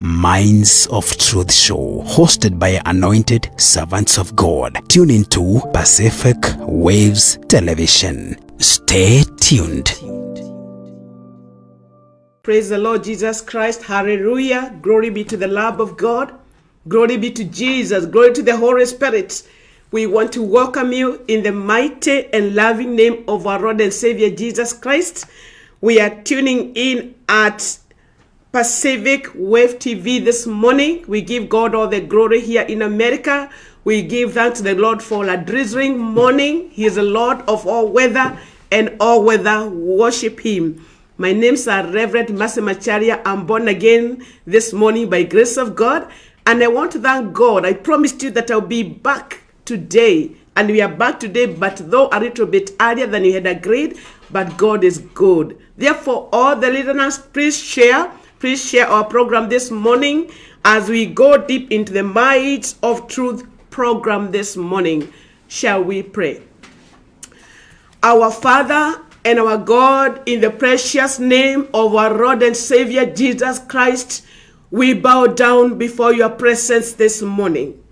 Minds of Truth Show, hosted by anointed servants of God. Tune into Pacific Waves Television. Stay tuned. Praise the Lord Jesus Christ. Hallelujah. Glory be to the Lamb of God. Glory be to Jesus. Glory to the Holy Spirit. We want to welcome you in the mighty and loving name of our Lord and Savior Jesus Christ. We are tuning in at Pacific Wave TV this morning. We give God all the glory here in America. We give thanks to the Lord for a drizzling morning. He is the Lord of all weather, and all weather worship Him. My name's Reverend Macharia. I'm born again this morning by grace of God, and I want to thank God. I promised you that I'll be back today, and we are back today, but though a little bit earlier than we had agreed, but God is good. Therefore, all the listeners, please share our program this morning as we go deep into the Minds of Truth program this morning. Shall we pray? Our Father and our God, in the precious name of our Lord and Savior Jesus Christ, we bow down before your presence this morning.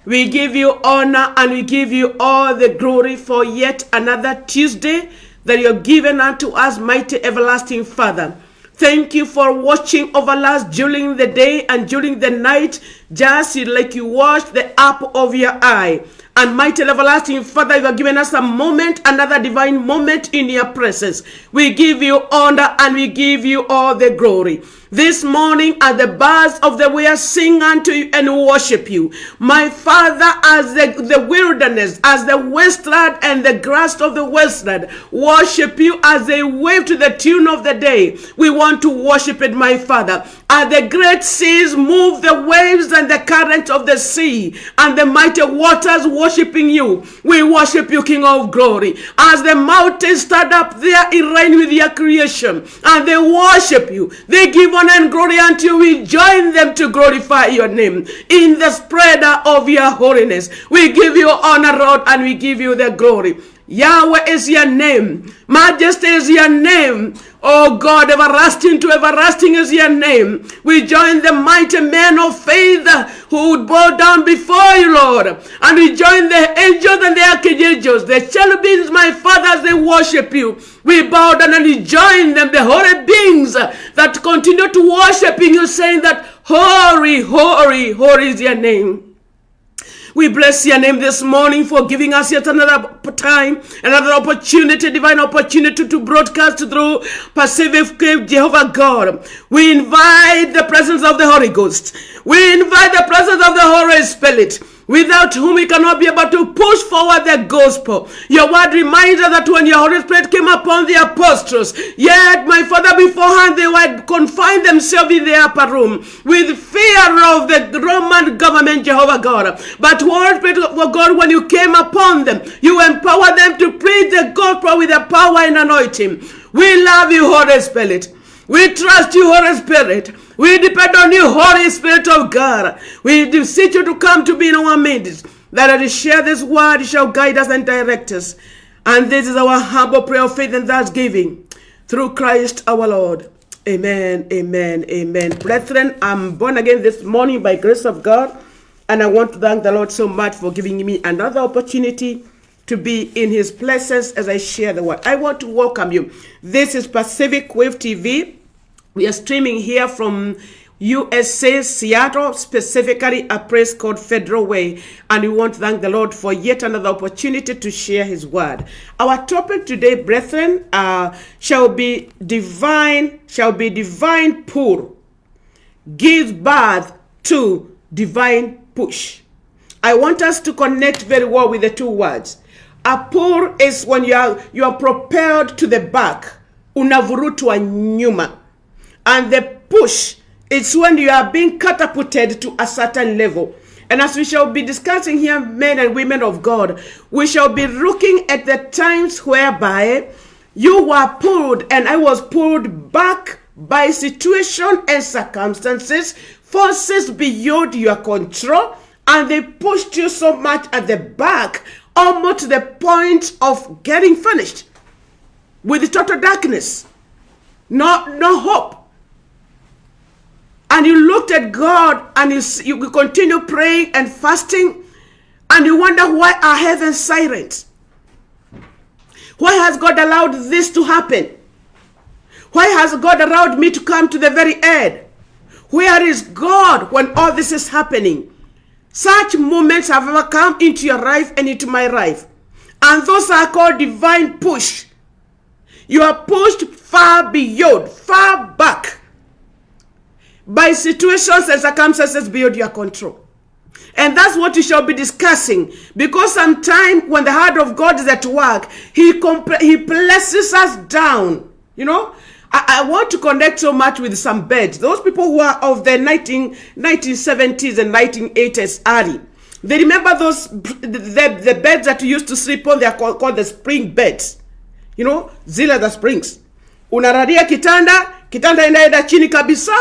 We give you honor and we give you all the glory for yet another Tuesday that you have given unto us, mighty everlasting Father. Thank you for watching over us during the day and during the night, just like you watched the apple of your eye. And mighty everlasting Father, you have given us a moment, another divine moment in your presence. We give you honor and we give you all the glory. This morning, as the birds of the way sing unto you and worship you, my Father, as the wilderness, as the wasteland and the grass of the wasteland worship you as they wave to the tune of the day. We want to worship it, my Father. As the great seas move the waves and the current of the sea, and the mighty waters worshiping you, we worship you, King of glory. As the mountains stand up there in line with your creation, and they worship you, they give honor and glory unto you. We join them to glorify your name in the spreader of your holiness. We give you honor, Lord, and we give you the glory. Yahweh is your name. Majesty is your name. Oh God, everlasting to everlasting is your name. We join the mighty men of faith who would bow down before you, Lord. And we join the angels and the archangels, the cherubims, my Father, as they worship you. We bow down and we join them, the holy beings that continue to worshiping you, saying that holy, holy, holy is your name. We bless your name this morning for giving us yet another time, another opportunity, divine opportunity to broadcast through Pacific Wave, Jehovah God. We invite the presence of the Holy Ghost. We invite the presence of the Holy Spirit, without whom we cannot be able to push forward the gospel. Your word reminds us that when your Holy Spirit came upon the apostles, yet, my Father, beforehand they were confined themselves in the upper room with fear of the Roman government, Jehovah God. But Holy Spirit of God, when you came upon them, you empowered them to preach the gospel with the power and anointing. We love you, Holy Spirit. We trust you, Holy Spirit. We depend on you, Holy Spirit of God. We beseech you to come to be in our midst, that as we share this word, you shall guide us and direct us. And this is our humble prayer of faith and thanksgiving, through Christ our Lord. Amen, amen, amen. Brethren, I'm born again this morning by grace of God, and I want to thank the Lord so much for giving me another opportunity to be in his presence as I share the word. I want to welcome you. This is Pacific Wave TV. We are streaming here from USA, Seattle, specifically a place called Federal Way. And we want to thank the Lord for yet another opportunity to share his word. Our topic today, brethren, shall be divine pull gives birth to divine push. I want us to connect very well with the two words. A pull is when you are propelled to the back, unavurutwa nyuma. And the push is when you are being catapulted to a certain level. And as we shall be discussing here, men and women of God, we shall be looking at the times whereby you were pulled and I was pulled back by situation and circumstances, forces beyond your control, and they pushed you so much at the back, almost to the point of getting finished with total darkness. No hope. and you looked at God and you continue praying and fasting, and you wonder, why are heavens silent? Why has God allowed this to happen? Why has God allowed me to come to the very end? Where is God when all this is happening? Such moments have ever come into your life and into my life. And those are called divine push. You are pushed far beyond, far back by situations and circumstances beyond your control. And that's what we shall be discussing. Because sometimes when the heart of God is at work, he places us down. You know, I want to connect so much with some beds. Those people who are of the 1970s and 1980s early, they remember those the beds that you used to sleep on. They are called the spring beds. You know, zile the springs. Unaradia kitanda inaenda chini kabisa.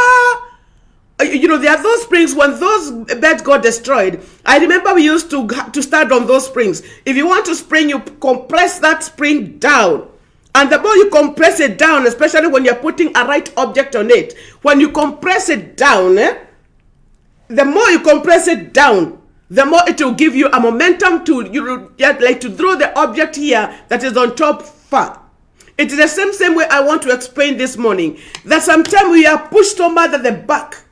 You know, there are those springs. When those beds got destroyed, I remember we used to stand on those springs. If you want to spring, you compress that spring down. And the more you compress it down, especially when you're putting a right object on it, when you compress it down, the more you compress it down, the more it will give you a momentum to, like to throw the object here that is on top far. It is the same way I want to explain this morning, that sometimes we are pushed over the back.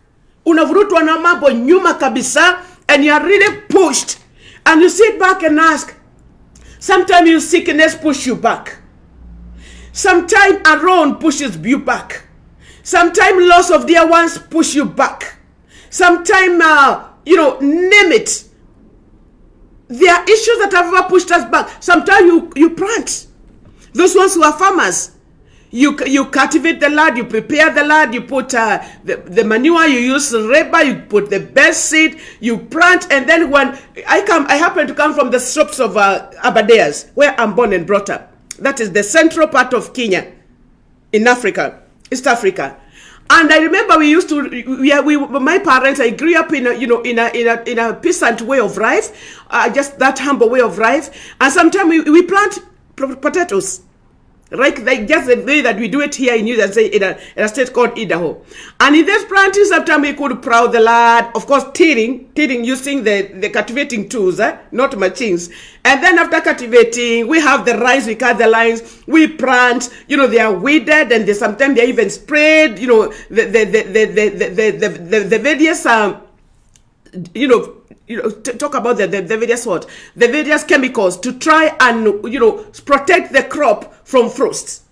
Unavurutwa na mambo nyuma kabisa, and you are really pushed. And you sit back and ask, sometimes your sickness push you back. Sometimes a wrong pushes you back. Sometimes loss of dear ones push you back. Sometimes, name it. There are issues that have ever pushed us back. Sometimes you plant. Those ones who are farmers, you cultivate the land, you prepare the land, you put the manure, you use reba, you put the best seed, you plant, and then when I happen to come from the slopes of Aberdares, where I'm born and brought up. That is the central part of Kenya, in Africa, East Africa. And I remember my parents, I grew up in a peasant way of life, just that humble way of life. And sometimes we plant potatoes, right? Like just the way that we do it here in a state called Idaho. And in this planting, sometimes we could plow the land, of course, tilling using the cultivating tools, not machines. And then after cultivating, we have the lines, we cut the lines, we plant, they are weeded, and sometimes they're even sprayed, the various, talk about the various the various chemicals to try and, protect the crop from frost.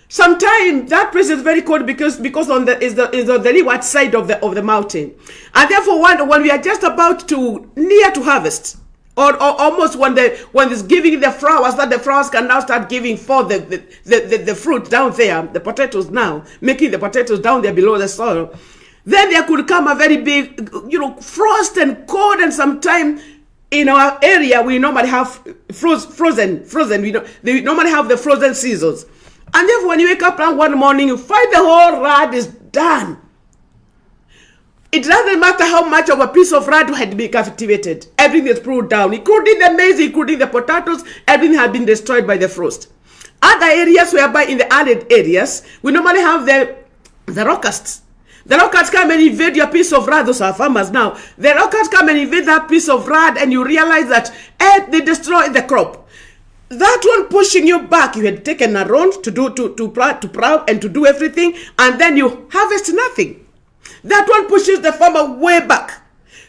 Sometimes that place is very cold because on the leeward side of the mountain. And therefore when we are just about to near to harvest, or almost when it's giving the flowers, that the flowers can now start giving for the fruit down there, the potatoes now, making the potatoes down there below the soil, then there could come a very big, frost and cold. And sometime in our area, we normally have frozen. They normally have the frozen seasons. And then when you wake up one morning, you find the whole rad is done. It doesn't matter how much of a piece of rad had been cultivated. Everything is pulled down, including the maize, including the potatoes. Everything had been destroyed by the frost. Other areas whereby in the arid areas, we normally have the locusts. The locusts come and invade your piece of rad. Those are farmers now. The locusts come and invade that piece of rad, and you realize that they destroy the crop. That one pushing you back. You had taken a round to plow and to do everything, and then you harvest nothing. That one pushes the farmer way back.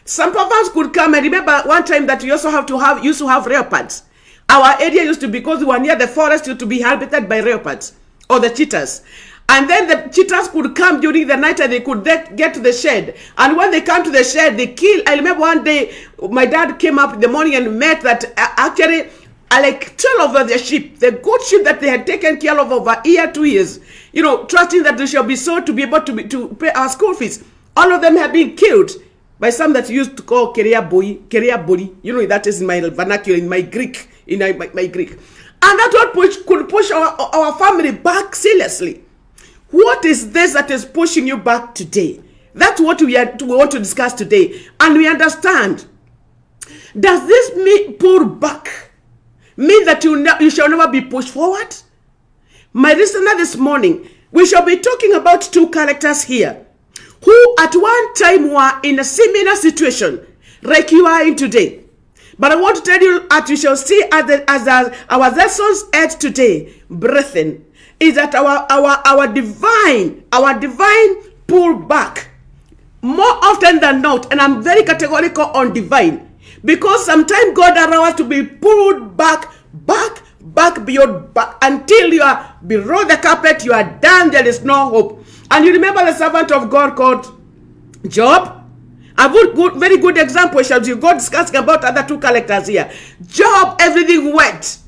Some farmers could come, and remember one time that we used to have leopards. Our area used to, because we were near the forest, used to be inhabited by leopards or the cheetahs. And then the cheetahs could come during the night, and they could get to the shed. And when they come to the shed, they kill. I remember one day, my dad came up in the morning and met that actually, like 12 of their sheep, the good sheep that they had taken care of over 2 years, trusting that they shall be sold to be able to pay our school fees. All of them have been killed by some that used to call keria boli. That is in my vernacular, in my Greek, my Greek. And that one could push our family back seriously. What is this that is pushing you back today? That's what we want to discuss today. And we understand. Does this mean pull back? Mean that you shall never be pushed forward? My listener, this morning, we shall be talking about two characters here who at one time were in a similar situation like you are in today. But I want to tell you, as we shall see as our lessons ed today, brethren, is that our divine pull back more often than not, and I'm very categorical on divine, because sometimes God allows us to be pulled back beyond back until you are below the carpet, you are done, there is no hope. And you remember the servant of God called Job? A very good example shall you go discussing about other two characters here. Job, everything went,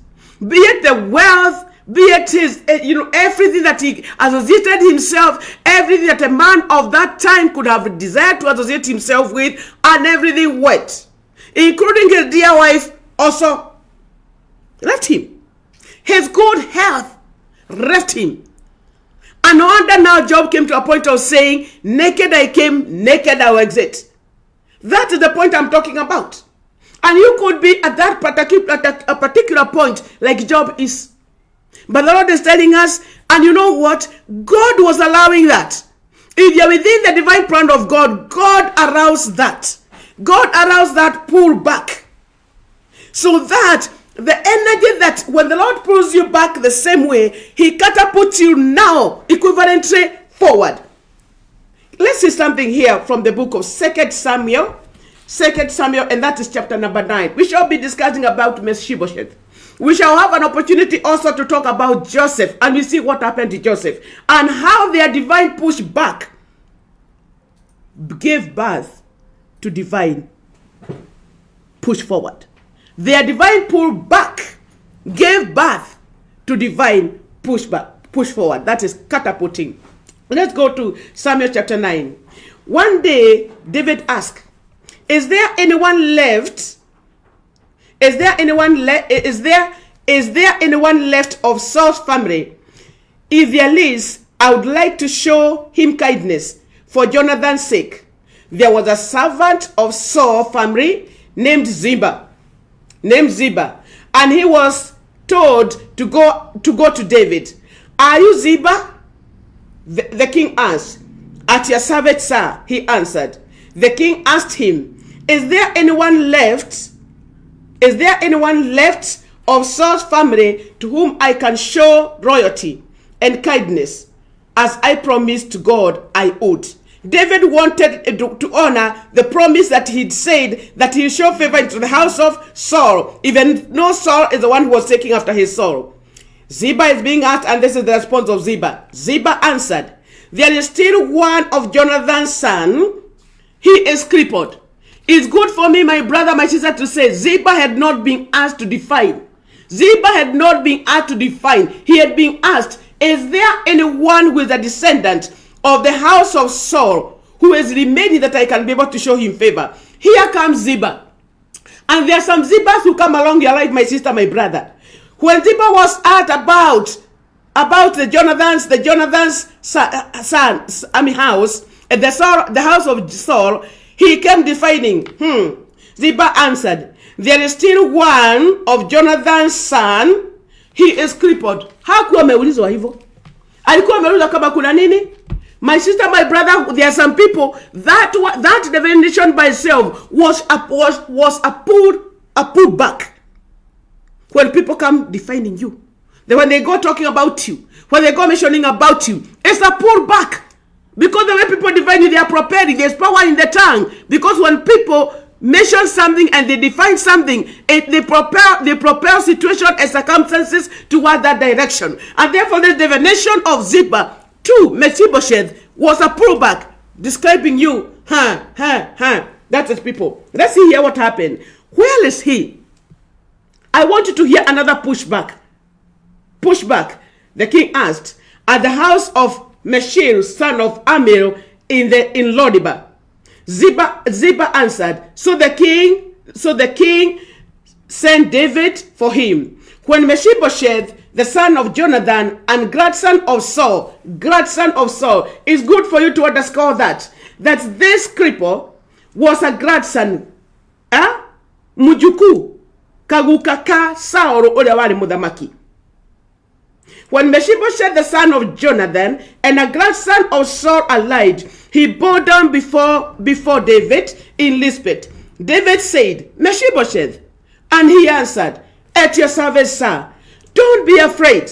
be it the wealth, be it his, everything that he associated himself, everything that a man of that time could have desired to associate himself with, and everything went, including his dear wife also left him. His good health left him. And no wonder now Job came to a point of saying, naked I came, naked I will exit. That is the point I'm talking about. And you could be at that particular point like Job is. But the Lord is telling us, and you know what? God was allowing that. If you're within the divine plan of God, God allows that. God allows that pull back. So that the energy that when the Lord pulls you back the same way, he catapults you now equivalently forward. Let's see something here from the book of 2 Samuel, and that is chapter number 9. We shall be discussing about Mephibosheth. We shall have an opportunity also to talk about Joseph, and we see what happened to Joseph and how their divine push back gave birth to divine push forward. Their divine pull back gave birth to divine push forward. That is catapulting. Let's go to Samuel chapter 9. One day, David asked, is there anyone left? Is there anyone left of Saul's family? If there is, I would like to show him kindness for Jonathan's sake. There was a servant of Saul's family named Ziba, and he was told to go to David. Are you Ziba? The king asked. At your service, sir, he answered. The king asked him, is there anyone left of Saul's family to whom I can show loyalty and kindness, as I promised to God I would? David wanted to honor the promise that he'd said that he'll show favor into the house of Saul, even though Saul is the one who was taking after his soul. Ziba is being asked, and this is the response of Ziba. Ziba answered, there is still one of Jonathan's son. He is crippled. It's good for me, my brother, my sister, to say Ziba had not been asked to define. Ziba had not been asked to define. He had been asked, is there anyone who is a descendant of the house of Saul who is remaining that I can be able to show him favor? Here comes Ziba. And there are some Zibas who come along your life, my sister, my brother. When Ziba was asked about the Jonathan's house, at the house of Saul, he came defining. Ziba answered, there is still one of Jonathan's son. He is crippled. Hakuwa ameulizwa hivyo. Alikuwa ameulizwa kama kuna nini? My sister, my brother, there are some people that definition by itself was a pull back. When people come defining you, when they go talking about you, when they go mentioning about you, it's a pull back. Because the way people define you, they are preparing. There's power in the tongue. Because when people mention something and they define something, they propel situation and circumstances toward that direction. And therefore, the definition of Ziba to Mephibosheth was a pullback, describing you. That is people. Let's see here what happened. Where is he? I want you to hear another pushback. Pushback. The king asked, at the house of Meshil, son of Amil, in Lodibar. Ziba answered. So the king sent David for him. When Mephibosheth, the son of Jonathan and grandson of Saul, it's good for you to underscore that this cripple was a grandson, mujuku kagukaka Saul olewali mudamaki. When Mephibosheth, the son of Jonathan and a grandson of Saul, allied, he bowed down before David in Lisbeth. David said, Mephibosheth. And he answered, at your service, sir. Don't be afraid.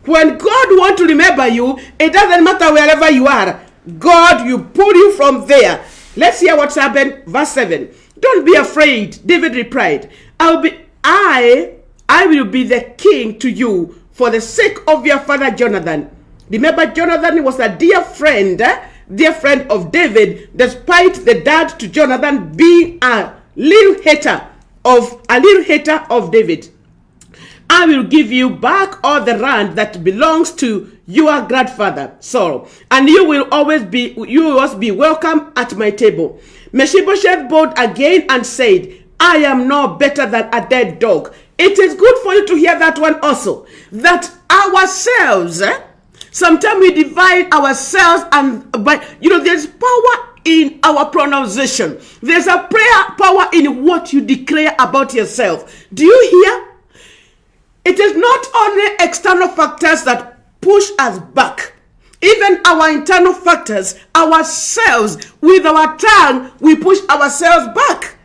When God wants to remember you, it doesn't matter wherever you are. God, you pull you from there. Let's hear what's happened. Verse 7. Don't be afraid, David replied. I will be the king to you for the sake of your father Jonathan. Remember, Jonathan was a dear friend of David, despite the dad to Jonathan being a little hater of David. I will give you back all the land that belongs to your grandfather Saul, and you will always be welcome at my table. Mephibosheth bowed again and said, I am no better than a dead dog. It is good for you to hear that one also, that ourselves, sometimes we divide ourselves, and there's power in our pronunciation. There's a prayer power in what you declare about yourself. Do you hear? It is not only external factors that push us back. Even our internal factors, ourselves, with our tongue, we push ourselves back.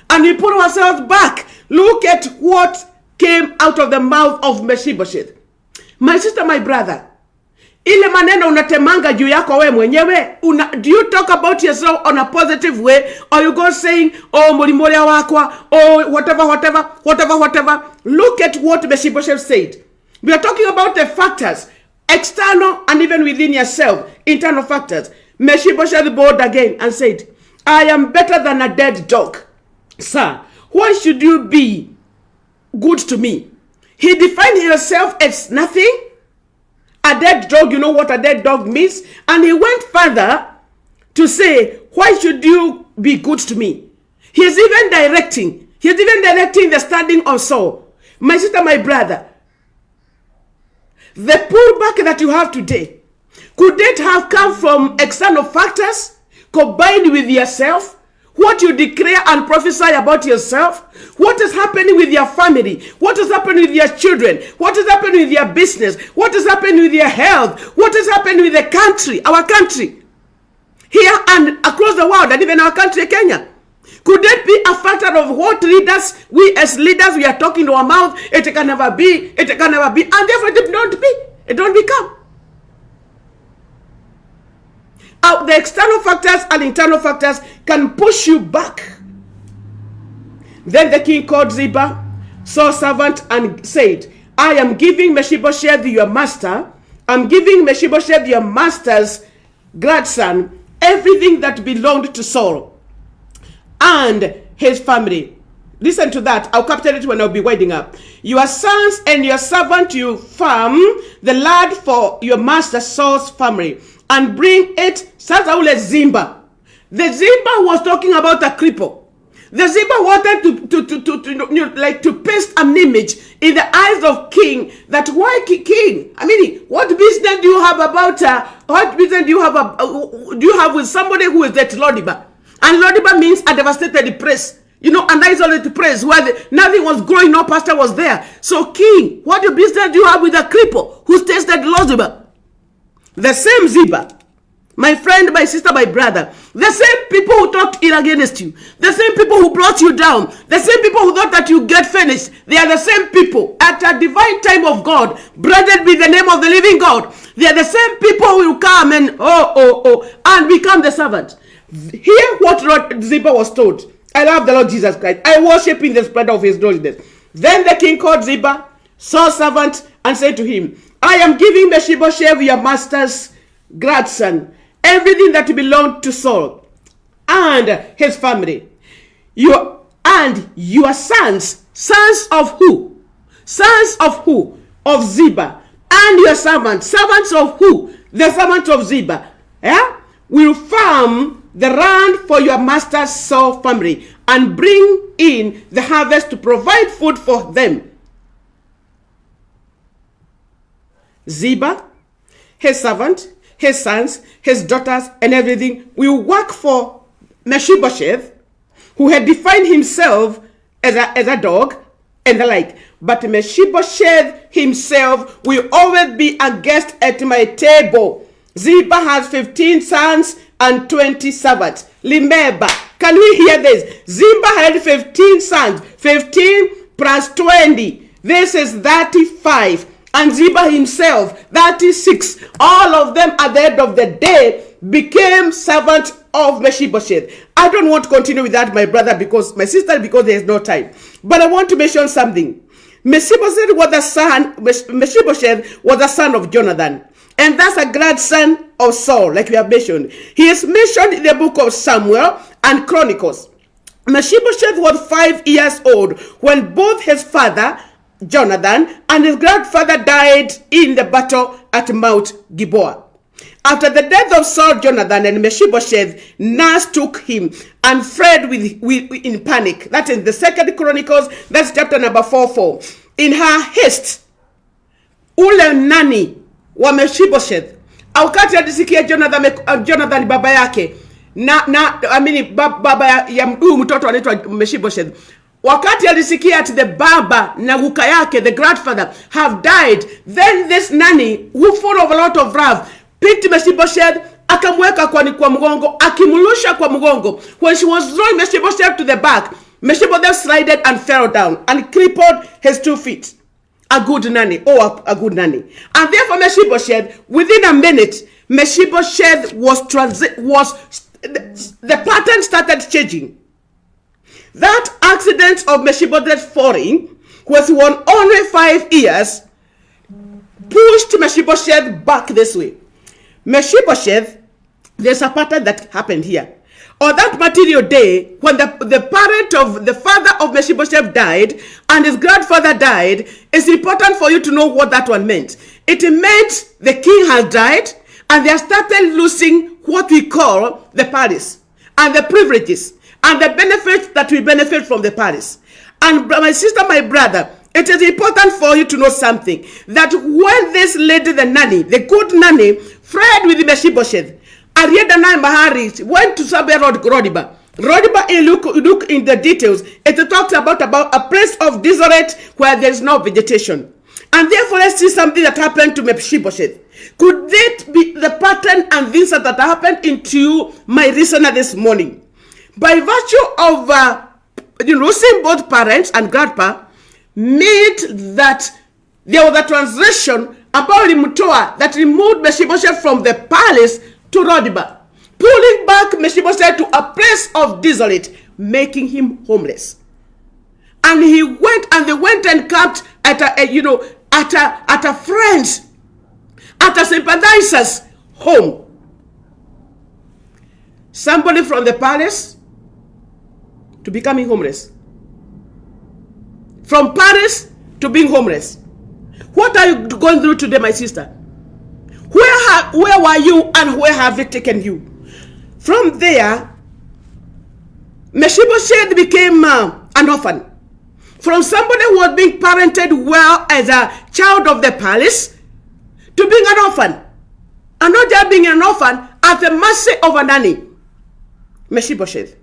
And we put ourselves back. Look at what came out of the mouth of Mephibosheth. My sister, my brother, ile maneno unatemanga juu yako we mwenyewe, do you talk about yourself on a positive way, or you go saying, oh mulimoria wakwa, oh whatever. Look at what Mephibosheth said. We are talking about the factors, external and even within yourself, internal factors. Mephibosheth bowed again and said, I am better than a dead dog. Sir, why should you be good to me? He defined himself as nothing. A dead dog, you know what a dead dog means? And he went further to say, why should you be good to me? He's even directing the standing of Saul. My sister, my brother, the pullback that you have today, could it have come from external factors combined with yourself? What you declare and prophesy about yourself? What is happening with your family? What is happening with your children? What is happening with your business? What is happening with your health? What is happening with the country, our country? Here and across the world, and even our country, Kenya. Could that be a factor of what leaders, we as leaders, we are talking to our mouth? It can never be, and therefore it don't become. The external factors and internal factors can push you back. Then the king called Ziba, Saul's servant, and said, I am giving Mephibosheth your master, I'm giving Mephibosheth your master's grandson, everything that belonged to Saul and his family. Listen to that. I'll capture it when I'll be winding up. Your sons and your servant you farm the land for your master Saul's family, and bring it Sasaule Zimba. The Zimba was talking about a cripple. The Zimba wanted to paste an image in the eyes of king, that why king? I mean, what business do you have about do you have with somebody who is that Lodiba? And Lodiba means a devastated place. An isolated place where nothing was growing, no pastor was there. So king, what business do you have with a cripple who tasted Lodiba? The same Ziba, my friend, my sister, my brother, the same people who talked ill against you, the same people who brought you down, the same people who thought that you get finished, they are the same people at a divine time of God. Blessed be the name of the living God. They are the same people who will come and and become the servant. Hear what Lord Ziba was told. I love the Lord Jesus Christ. I worship in the splendor of his glory. Then the king called Ziba, Saul's servant, and said to him, I am giving Mephibosheth your master's grandson, everything that belonged to Saul and his family. Your sons of who? Sons of who? Of Ziba. And your servants of who? The servants of Ziba. Yeah? Will farm the land for your master's Saul family and bring in the harvest to provide food for them. Ziba, his servant, his sons, his daughters, and everything will work for Mephibosheth, who had defined himself as a dog and the like. But Mephibosheth himself will always be a guest at my table. Ziba has 15 sons and 20 servants. Remember, can we hear this? Ziba had 15 sons. 15 plus 20. This is 35. And Ziba himself, 36. All of them at the end of the day became servants of Mephibosheth. I don't want to continue with that, my brother, because my sister, because there is no time. But I want to mention something. Mephibosheth was the son of Jonathan. And that's a grandson of Saul, like we have mentioned. He is mentioned in the book of Samuel and Chronicles. Mephibosheth was 5 years old when both his father, Jonathan, and his grandfather died in the battle at Mount Gilboa. After the death of Saul, Jonathan and Mephibosheth, nurse took him and fled in panic. That is the 2nd Chronicles, that's chapter number 44. In her haste, ule nani wa Mephibosheth, wakati alisikia Jonathan baba yake, baba ya huyu mtoto anaitwa Mephibosheth, wakati alisikia ati the baba na guka yake, the grandfather, have died, then this nanny, who full of a lot of wrath, picked Mephibosheth, akamweka kwa mgongo, akimulusha kwa mgongo. When she was throwing Mephibosheth to the back, Mephibosheth slided and fell down and crippled his 2 feet. A good nanny, a good nanny. And therefore Mephibosheth, within a minute, Mephibosheth the pattern started changing. That accident of Mephibosheth falling, was when only 5 years, pushed Mephibosheth back this way. Mephibosheth, there's a pattern that happened here. On that material day, when the father of Mephibosheth died and his grandfather died, it's important for you to know what that one meant. It meant the king has died and they have started losing what we call the palace and the privileges and the benefits that we benefit from the palace. And my sister, my brother, it is important for you to know something, that when this lady, the nanny, the good nanny, fled with Mephibosheth, Ariada and Macharia went to Rodiba. Rodiba, look in the details. It talks about a place of desolate where there is no vegetation. And therefore, let's see something that happened to Mephibosheth. Could it be the pattern and this that happened into my listener this morning? By virtue of losing both parents and grandpa, meant that there was a transition about Mutoa that removed Mephibosheth from the palace to Rodiba, pulling back Mephibosheth to a place of desolate, making him homeless. And they went and camped at a friend's, at a sympathizer's home. Somebody from the palace to becoming homeless. From Paris to being homeless. What are you going through today, my sister? Where were you and where have it taken you? From there, Mephibosheth became an orphan. From somebody who was being parented well as a child of the palace to being an orphan. And not just being an orphan, at the mercy of a nanny. Mephibosheth.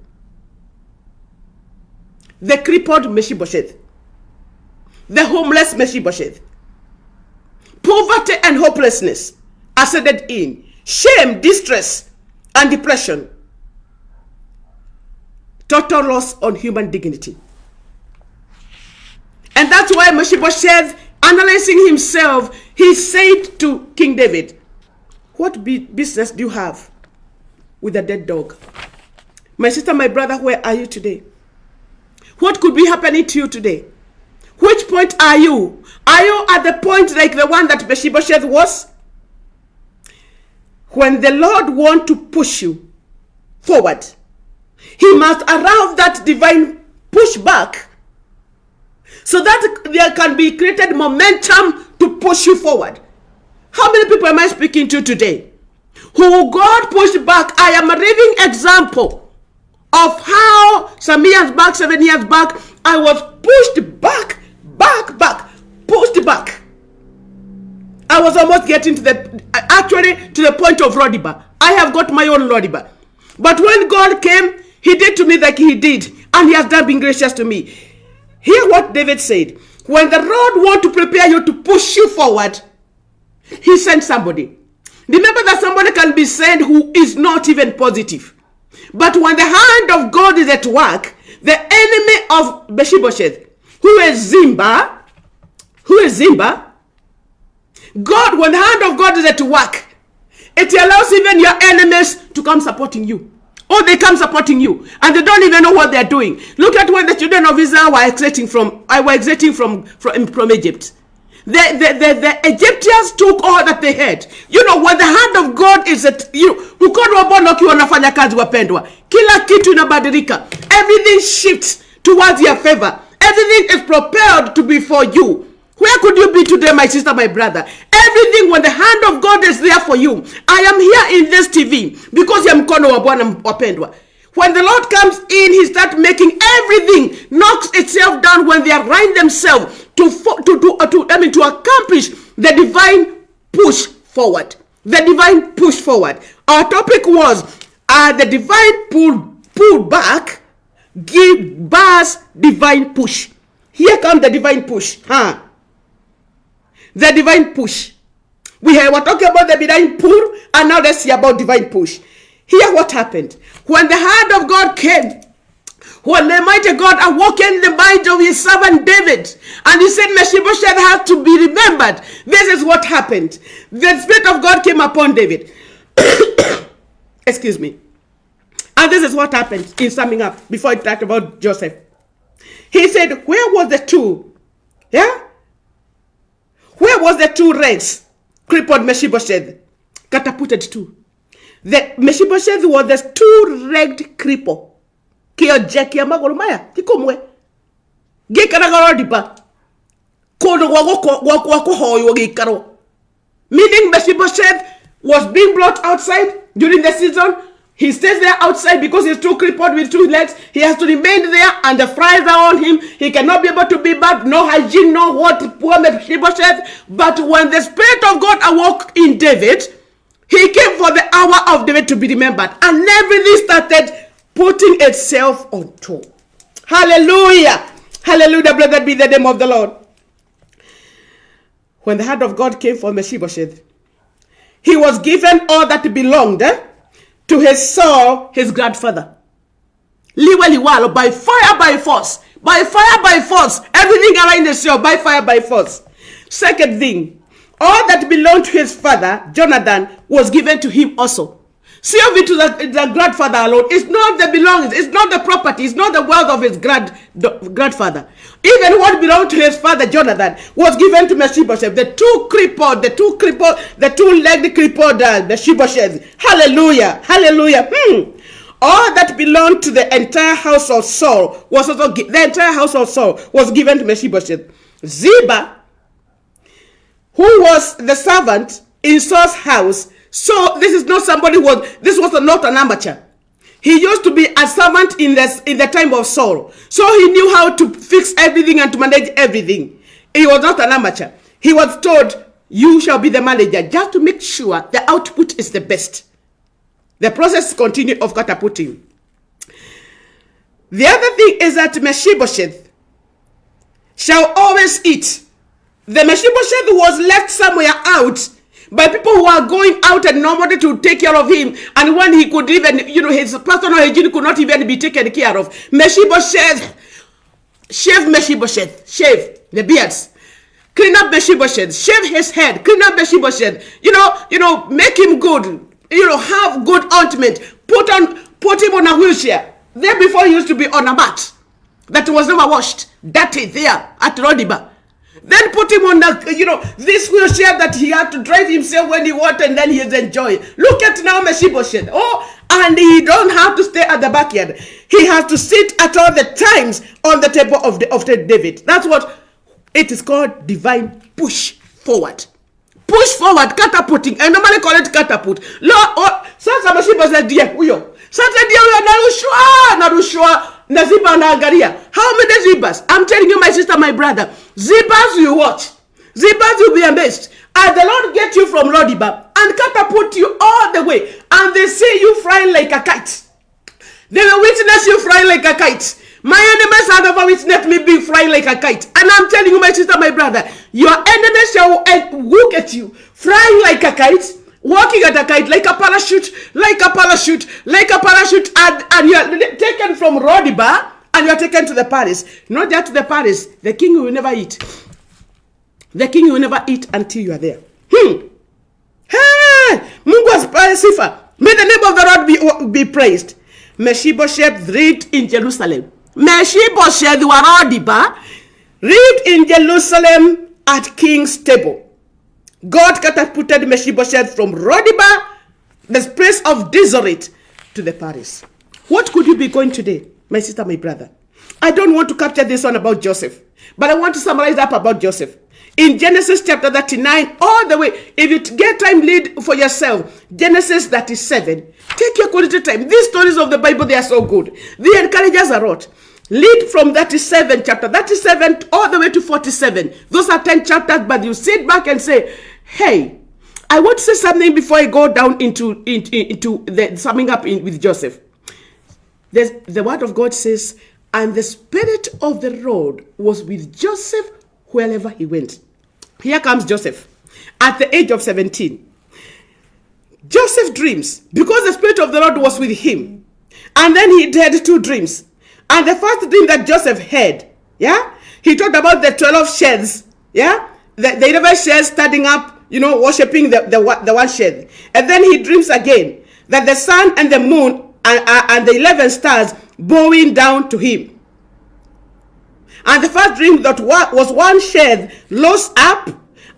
The crippled Mephibosheth. The homeless Mephibosheth. Poverty and hopelessness are set in. Shame, distress, and depression. Total loss on human dignity. And that's why Mephibosheth, analyzing himself, he said to King David, what business do you have with a dead dog? My sister, my brother, where are you today? What could be happening to you today? Which point are you? Are you at the point like the one that Mephibosheth was? When the Lord wants to push you forward, he must allow that divine pushback so that there can be created momentum to push you forward. How many people am I speaking to today? Who God pushed back? I am a living example of how some years back, 7 years back, I was pushed back, pushed back. I was almost getting to the point of Rodiba. I have got my own Rodiba. But when God came, he did to me like he did. And he has done been gracious to me. Hear what David said. When the Lord wants to prepare you to push you forward, he sent somebody. Remember that somebody can be sent who is not even positive. But when the hand of God is at work, the enemy of Mephibosheth, who is Zimba, God, when the hand of God is at work, it allows even your enemies to come supporting you. Or they come supporting you, and they don't even know what they're doing. Look at when the children of Israel were exiting from Egypt. The Egyptians took all that they had. You know, when the hand of God is at you, mkono wa Bwana ukiwa unafanya kazi wapendwa, kila kitu inabadilika. Everything shifts towards your favor. Everything is prepared to be for you. Where could you be today, my sister, my brother? Everything, when the hand of God is there for you. I am here in this TV because ya mkono wa Bwana wapendwa. When the Lord comes in, he starts making everything knocks itself down when they align themselves to accomplish the divine push forward. The divine push forward. Our topic was the divine pull back give bars divine push. Here comes the divine push. The divine push. We were talking about the divine pull, and now let's see about divine push. Here what happened. When the hand of God came, when the mighty God awoken the mind of his servant David, and he said Mephibosheth has to be remembered. This is what happened. The Spirit of God came upon David. Excuse me. And this is what happened in summing up before I talked about Joseph. He said, where was the two? Yeah? Where was the two legs? Crippled Mephibosheth catapulted to. The Mephibosheth was the two-legged cripple. Kio jeki ya magoro maya tikomwe. Gekaragoro dipa. Kono wako hoyo gekaro. Meaning Mephibosheth was being brought outside during the season. He stays there outside because he's too crippled with two legs. He has to remain there, and the flies are on him. He cannot be able to be back. No hygiene, no what. Poor Mephibosheth. But when the Spirit of God awoke in David, he came for the hour of David to be remembered, and everything started putting itself on top. Hallelujah. Hallelujah. Blessed be the name of the Lord. When the hand of God came for Mephibosheth, he was given all that belonged to his Saul, his grandfather. Liwalo, by fire, by force. By fire, by force. Everything around the Saul, by fire, by force. Second thing, all that belonged to his father, Jonathan, was given to him also. See of it to the grandfather alone. It's not the belongings. It's not the property. It's not the wealth of his grandfather. Even what belonged to his father, Jonathan, was given to Mephibosheth. The two-legged crippled Mephibosheth. Hallelujah. Hallelujah. All that belonged to the entire house of Saul was also given to Mephibosheth. Ziba, who was the servant in Saul's house. So this is not somebody this was not an amateur. He used to be a servant in the time of Saul. So he knew how to fix everything and to manage everything. He was not an amateur. He was told, you shall be the manager, just to make sure the output is the best. The process continued of catapulting. The other thing is that Mephibosheth shall always eat. The Mephibosheth was left somewhere out by people who are going out and nobody to take care of him. And when he could even, his personal hygiene could not even be taken care of. Mephibosheth, shave the beards. Clean up Mephibosheth, shave his head, clean up Mephibosheth. Make him good. Have good ointment. Put him on a wheelchair. There before he used to be on a mat that was never washed. Dirty there at Rodiba. Then put him on this wheelchair that he had to drive himself when he wanted, and then he is enjoying. Look at now Mephibosheth. And he don't have to stay at the backyard. He has to sit at all the times on the table of David. That's what it is called, divine push forward. Push forward, catapulting. I normally call it catapult. Sasa Mephibosheth dear huyo. Sasa dear huyo narushwa. Naziba na Agaria. How many zibas? I'm telling you, my sister, my brother. Zibas you watch. Zibas you'll be amazed. As the Lord get you from Rodiba and catapult you all the way. And they see you flying like a kite. They will witness you flying like a kite. My enemies have never witnessed me being flying like a kite. And I'm telling you, my sister, my brother, your enemies shall look at you flying like a kite, walking at a kite like a parachute, and you are taken from Rodiba and you are taken to the palace. Not just to the palace, the king will never eat. The king will never eat until you are there. Hey, Mungu sifa. May the name of the Lord be praised. Mephibosheth read in Jerusalem. Mephibosheth wa Rodiba read in Jerusalem at king's table. God catapulted Mephibosheth from Rodiba, the place of Deseret, to the palace. What could you be going today, my sister, my brother? I don't want to capture this one about Joseph, but I want to summarize up about Joseph. In Genesis chapter 39, all the way, if you get time, read for yourself. Genesis 37. Take your quality time. These stories of the Bible, they are so good. They encourage us a lot. Read from 37, chapter 37, all the way to 47. Those are 10 chapters, but you sit back and say, hey, I want to say something before I go down into the summing up with Joseph. The word of God says, and the Spirit of the Lord was with Joseph wherever he went. Here comes Joseph at the age of 17. Joseph dreams because the Spirit of the Lord was with him. And then he had 2 dreams. And the first dream that Joseph had, he talked about the 12 sheds, the 11 sheds standing up, worshiping the one shed. And then he dreams again that the sun and the moon and the 11 stars bowing down to him. And the first dream that was one shed rose up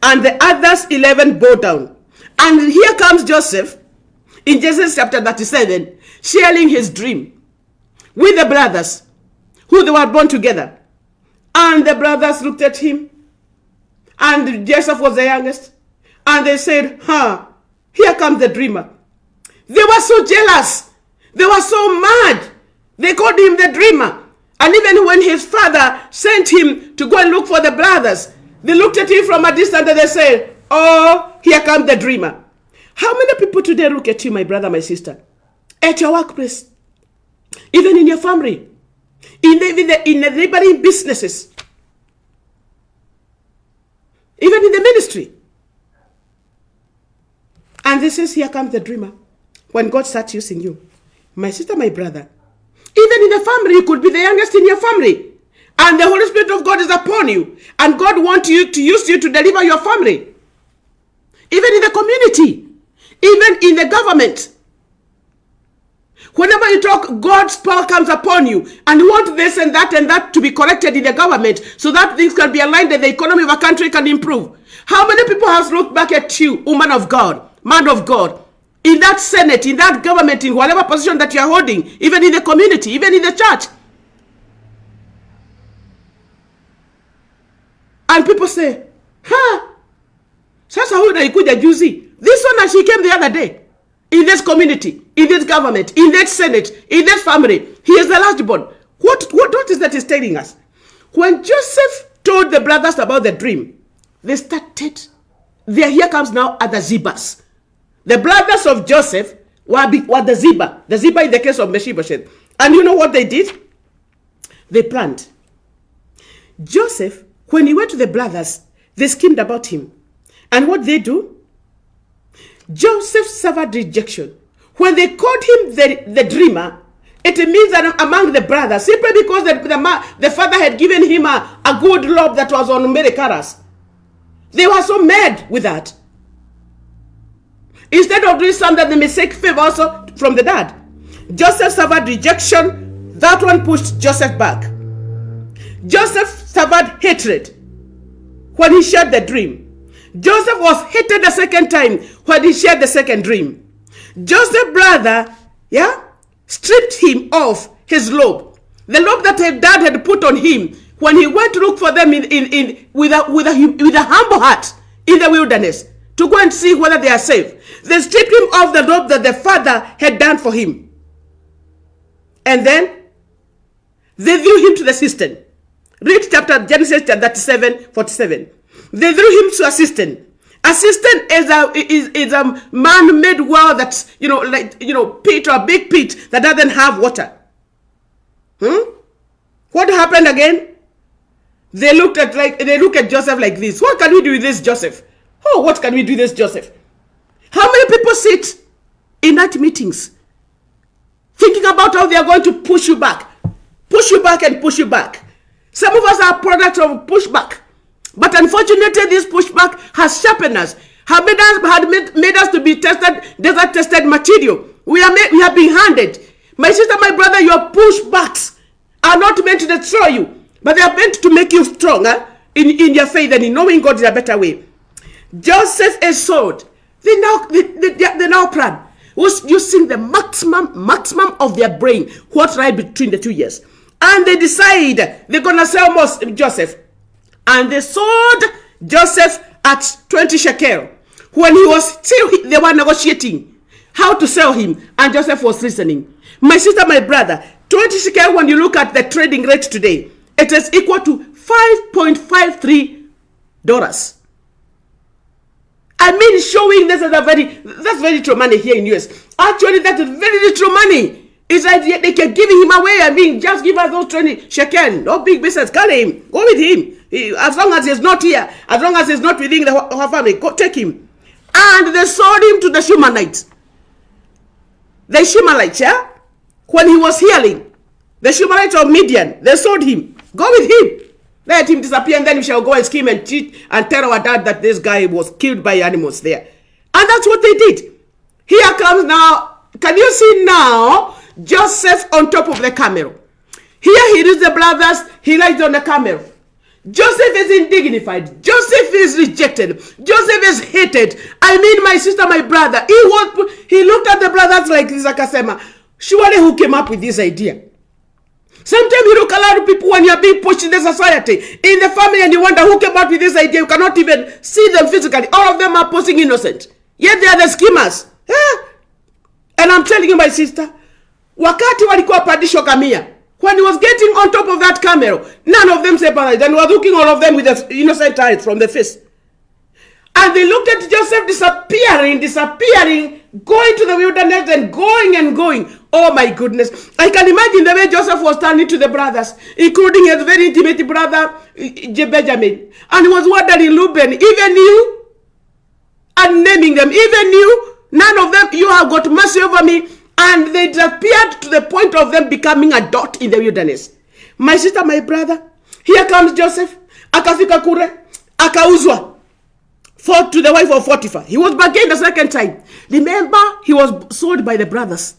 and the others 11 bow down. And here comes Joseph in Genesis chapter 37 sharing his dream with the brothers who they were born together. And the brothers looked at him, and Joseph was the youngest, and they said, here comes the dreamer. They were so jealous. They were so mad. They called him the dreamer. And even when his father sent him to go and look for the brothers, they looked at him from a distance and they said, oh, here comes the dreamer. How many people today look at you, my brother, my sister? At your workplace, even in your family, in the neighboring businesses, even in the ministry. And this says, here comes the dreamer. When God starts using you, my sister, my brother, even in the family, you could be the youngest in your family. And the Holy Spirit of God is upon you. And God wants you to use you to deliver your family. Even in the community. Even in the government. Whenever you talk, God's power comes upon you. And you want this and that to be corrected in the government. So that things can be aligned and the economy of a country can improve. How many people have looked back at you, woman of God, man of God, in that Senate, in that government, in whatever position that you are holding, even in the community, even in the church. And people say, sasa huyu naikuja juzi. This one, she came the other day. In this community, in this government, in that Senate, in that family. He is the last born. What is that he's telling us? When Joseph told the brothers about the dream, they started. Here comes now are the Zibas. The brothers of Joseph were the Ziba. The Ziba in the case of Mephibosheth. And you know what they did? They planned. Joseph, when he went to the brothers, they schemed about him. And what they do? Joseph suffered rejection. When they called him the dreamer, it means that among the brothers, simply because the father had given him a good lob that was on many colors. They were so mad with that. Instead of doing something, they may seek favor also from the dad. Joseph suffered rejection. That one pushed Joseph back. Joseph suffered hatred when he shared the dream. Joseph was hated the second time when he shared the second dream. Joseph's brother, stripped him of his robe. The robe that his dad had put on him when he went to look for them with a humble heart in the wilderness to go and see whether they are safe. They stripped him of the robe that the father had done for him. And then they threw him to the cistern. Read Genesis chapter 37, 47. They threw him to a cistern. A cistern is a man-made well that's, pit or a big pit that doesn't have water. What happened again? They look at Joseph like this. What can we do with this, Joseph? Oh, what can we do with this, Joseph? How many people sit in night meetings thinking about how they are going to push you back and push you back? Some of us are products of pushback. But unfortunately, this pushback has sharpened us, made us to be desert-tested material. We have been handed. My sister, my brother, your pushbacks are not meant to destroy you, but they are meant to make you stronger in your faith and in knowing God is a better way. Joseph is sold. They now plan, was using the maximum of their brain, what's right between the 2 years. And they decide they're going to sell Joseph. And they sold Joseph at 20 shekel. When he was still, they were negotiating how to sell him. And Joseph was listening. My sister, my brother, 20 shekel, when you look at the trading rate today, it is equal to $5.53. I mean, showing that's very little money here in US. Actually, that is very little money. It's like they can give him away. I mean, just give us those 20 shekel. No big business. Call him. Go with him. As long as he's not here, as long as he's not within the whole family, go take him. And they sold him to the Shumanites. The Shumanites, yeah? When he was healing, the Shumanites of Midian, they sold him. Go with him. Let him disappear, and then we shall go and scheme and cheat and tell our dad that this guy was killed by animals there. And that's what they did. Here comes now, can you see now, Joseph on top of the camel. Here he is the brothers, he lies on the camel. Joseph is indignified. Joseph is rejected. Joseph is hated. I mean, my sister, my brother, he looked at the brothers like this, Akasema. Surely who came up with this idea? Sometimes you look at a lot of people when you are being pushed in the society, in the family, and you wonder who came up with this idea. You cannot even see them physically. All of them are posing innocent. Yet they are the schemers. And I'm telling you, my sister, wakati walikuwa pandishwa kamia, when he was getting on top of that camel, none of them separated, and was looking all of them with the innocent eyes from the face. And they looked at Joseph disappearing, going to the wilderness and going. Oh my goodness. I can imagine the way Joseph was turning to the brothers, including his very intimate brother, Benjamin. And he was wondering, Reuben, even you? And naming them, even you? None of them, you have got mercy over me. And they disappeared to the point of them becoming a dot in the wilderness. My sister, my brother, here comes Joseph. Akafika kure, akauzwa. To the wife of Potiphar. He was bargained the second time. Remember, he was sold by the brothers.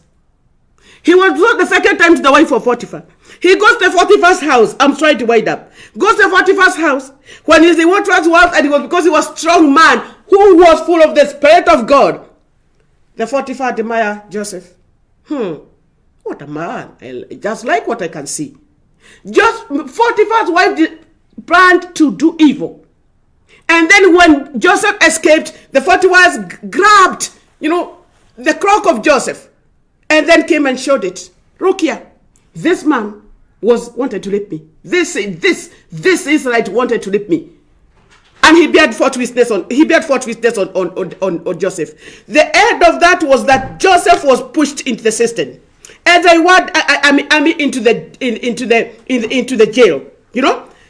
He was sold the second time to the wife of Potiphar. He goes to Potiphar's house. I'm trying to wind up. Goes to Potiphar's house. When he's in Potiphar's house, and it was because he was a strong man who was full of the Spirit of God. The Potiphar admired Joseph. What a man. Just like what I can see. Just Potiphar's wife planned to do evil. And then when Joseph escaped, the Potiphars grabbed, the cloak of Joseph, and then came and showed it. Look here, this man wanted to rape me. This Israelite wanted to rape me, and he bear false witness on Joseph. The end of that was that Joseph was pushed into the cistern, and into the jail.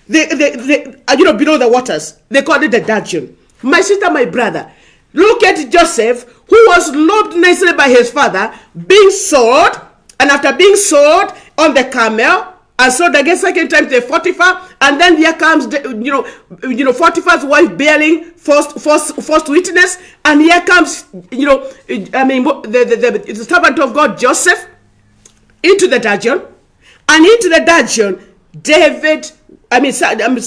Below the waters. They called it the dungeon. My sister, my brother, look at Joseph, who was loved nicely by his father, being sold, and after being sold on the camel, and sold again second time to Potiphar, and then here comes Potiphar's wife bearing false witness, and here comes the servant of God Joseph into the dungeon, and into the dungeon,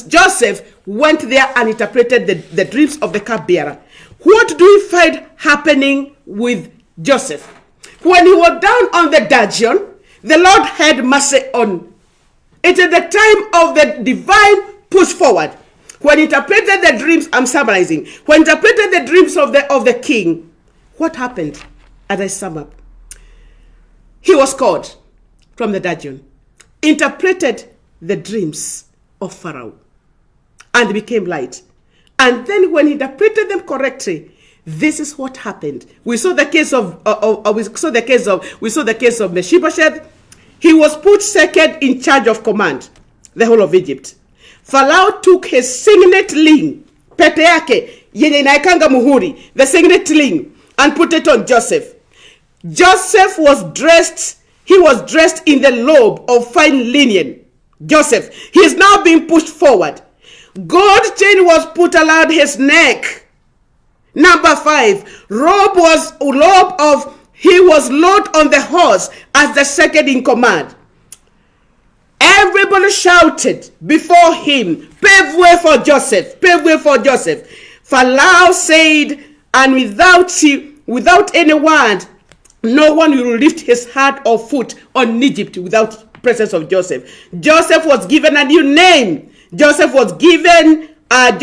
Joseph went there and interpreted the dreams of the cupbearer. What do we find happening with Joseph? When he was down on the dungeon, the Lord had mercy on. It is the time of the divine push forward. When he interpreted the dreams, I'm summarizing. When he interpreted the dreams of the king, what happened? As I sum up, he was called from the dungeon, interpreted the dreams of Pharaoh, and became light. And then when he interpreted them correctly, this is what happened. We saw the case of Mephibosheth. He was put second in charge of command, the whole of Egypt. Pharaoh took his signet ring, pete yake yenye inaekanga muhuri, the signet ring, and put it on Joseph. Joseph was dressed in the robe of fine linen. Joseph, he is now being pushed forward. Gold chain was put around his neck. Number 5, he was loaded on the horse as the second in command. Everybody shouted before him, pave way for Joseph, pave way for Joseph. Pharaoh said, and without any word, no one will lift his hand or foot on Egypt without presence of Joseph. Joseph was given a new name. Joseph was given Arad,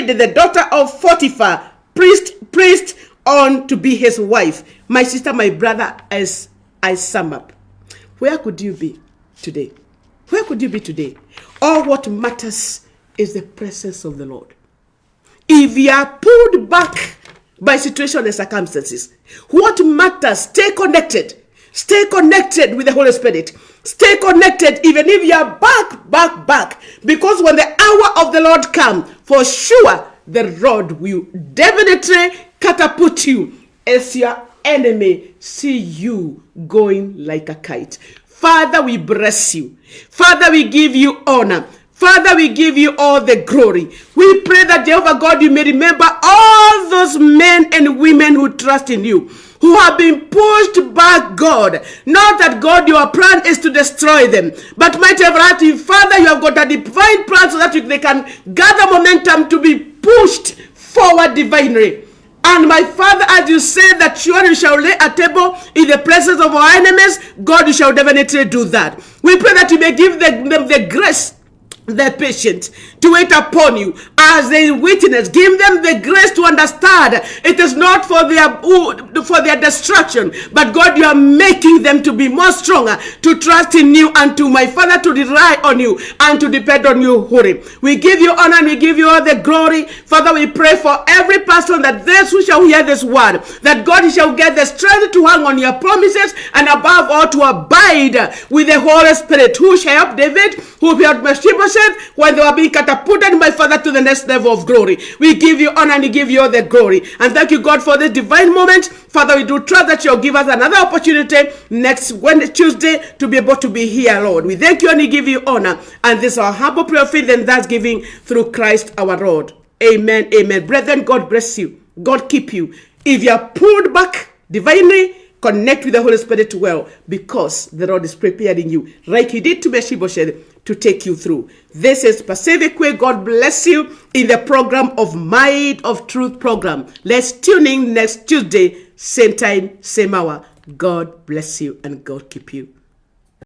the daughter of Potiphar, priest, on to be his wife. My sister, my brother, as I sum up, where could you be today? Where could you be today? All what matters is the presence of the Lord. If you are pulled back by situation and circumstances, what matters? Stay connected. Stay connected with the Holy Spirit. Stay connected even if you are back. Because when the hour of the Lord comes, for sure, the Lord will definitely catapult you as your enemy see you going like a kite. Father, we bless you. Father, we give you honor. Father, we give you all the glory. We pray that, Jehovah God, you may remember all those men and women who trust in you, who have been pushed back, God. Not that, God, your plan is to destroy them, but mighty everlasting Father, you have got a divine plan so that they can gather momentum to be pushed forward divinely. And my Father, as you say that surely you shall lay a table in the presence of our enemies, God, you shall definitely do that. We pray that you may give them the grace, the patience to wait upon you as they witness. Give them the grace to understand it is not for their destruction, but God, you are making them to be more stronger, to trust in you, and to, my Father, to rely on you and to depend on you. We give you honor and we give you all the glory. Father, we pray for every person that those who shall hear this word, that God shall get the strength to hang on your promises, and above all to abide with the Holy Spirit, who shall help David, who helped Mephibosheth when they were being catapulted, my Father, to the next level of glory. We give you honor and we give you all the glory. And thank you, God, for this divine moment. Father, we do trust that you'll give us another opportunity next Wednesday, Tuesday, to be able to be here, Lord. We thank you and we give you honor. And this is our humble prayer of faith and thanksgiving through Christ our Lord. Amen. Amen. Brethren, God bless you. God keep you. If you are pulled back divinely, connect with the Holy Spirit well, because the Lord is preparing you, like he did to Mephibosheth, to take you through. This is Pacific Way. God bless you in the program of Might of Truth program. Let's tune in next Tuesday, same time, same hour. God bless you and God keep you.